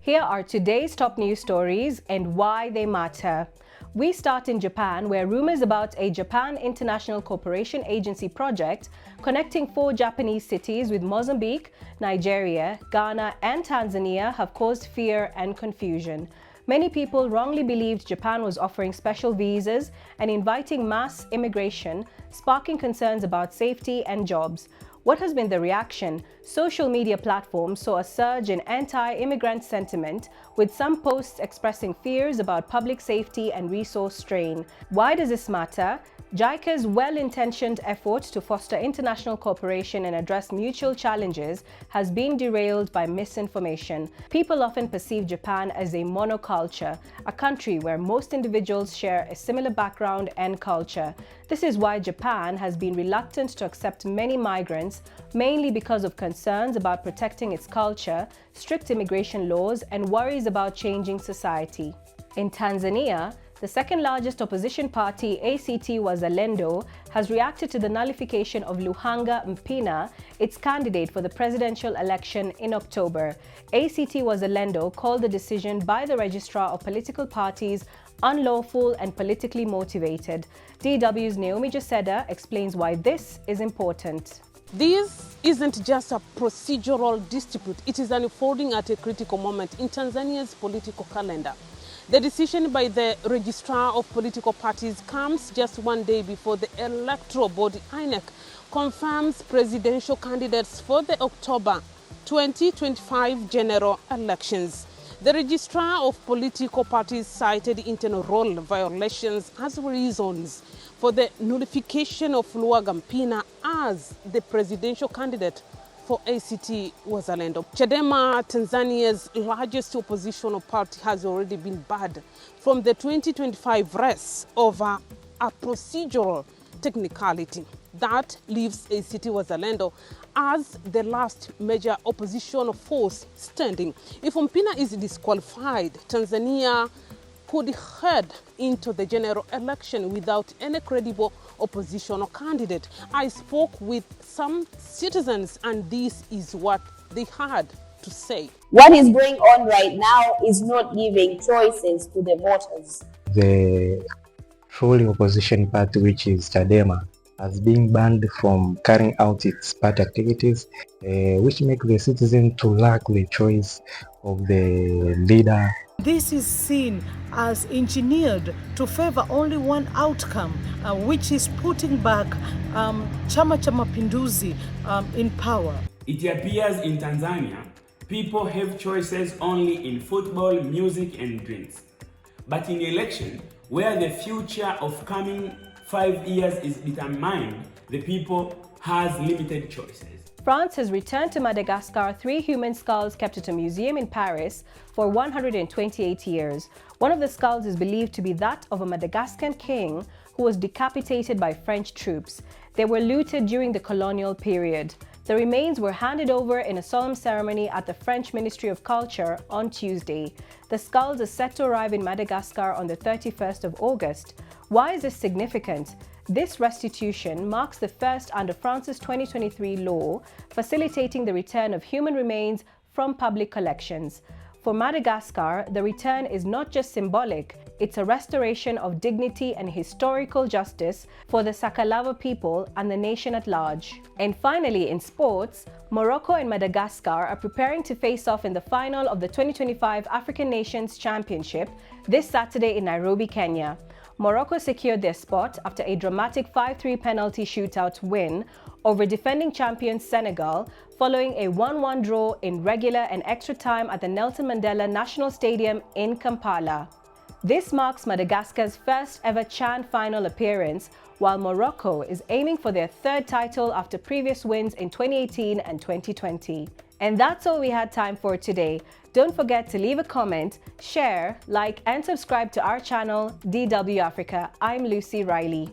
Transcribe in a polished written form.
Here are today's top news stories and why they matter. We start in Japan, where rumors about a Japan International Cooperation Agency project connecting 4 Japanese cities with Mozambique, Nigeria, Ghana, and Tanzania have caused fear and confusion. Many people wrongly believed Japan was offering special visas and inviting mass immigration, sparking concerns about safety and jobs. What has been the reaction? Social media platforms saw a surge in anti-immigrant sentiment, with some posts expressing fears about public safety and resource strain. Why does this matter? JICA's well-intentioned effort to foster international cooperation and address mutual challenges has been derailed by misinformation. People often perceive Japan as a monoculture, a country where most individuals share a similar background and culture. This is why Japan has been reluctant to accept many migrants, mainly because of concerns about protecting its culture, strict immigration laws, and worries about changing society. In Tanzania, the second largest opposition party, ACT Wazalendo, has reacted to the nullification of Mpina, its candidate for the presidential election in October. ACT Wazalendo called the decision by the Registrar of Political Parties unlawful and politically motivated. DW's Naomi Joseda explains why this is important. This isn't just a procedural dispute, it is unfolding at a critical moment in Tanzania's political calendar. The decision by the Registrar of Political Parties comes just one day before the electoral body INEC confirms presidential candidates for the October 2025 general elections. The Registrar of Political Parties cited internal role violations as reasons for the nullification of Mpina as the presidential candidate for ACT Wazalendo. Chadema, Tanzania's largest oppositional party, has already been barred from the 2025 race over a procedural technicality. That leaves ACT Wazalendo as the last major oppositional force standing. If Mpina is disqualified, Tanzania could head into the general election without any credible oppositional candidate. I spoke with some citizens and this is what they had to say. What is going on right now is not giving choices to the voters. The ruling opposition party, which is Chadema, has been banned from carrying out its party activities, which makes the citizen to lack the choice of the leader. This is seen as engineered to favor only one outcome, which is putting back Chama cha Mapinduzi in power. It appears in Tanzania, people have choices only in football, music and drinks. But in election, where the future of coming 5 years is determined, the people has limited choices. France has returned to Madagascar 3 human skulls kept at a museum in Paris for 128 years. One of the skulls is believed to be that of a Madagascan king who was decapitated by French troops. They were looted during the colonial period. The remains were handed over in a solemn ceremony at the French Ministry of Culture on Tuesday. The skulls are set to arrive in Madagascar on the 31st of August. Why is this significant? This restitution marks the first under France's 2023 law facilitating the return of human remains from public collections. For Madagascar, the return is not just symbolic, it's a restoration of dignity and historical justice for the Sakalava people and the nation at large. And finally, in sports, Morocco and Madagascar are preparing to face off in the final of the 2025 African Nations Championship this Saturday in Nairobi, Kenya. Morocco secured their spot after a dramatic 5-3 penalty shootout win over defending champions Senegal, following a 1-1 draw in regular and extra time at the Nelson Mandela National Stadium in Kampala. This marks Madagascar's first ever CHAN final appearance, while Morocco is aiming for their 3rd title after previous wins in 2018 and 2020. And that's all we had time for today. Don't forget to leave a comment, share, like, and subscribe to our channel, DW Africa. I'm Lucy Riley.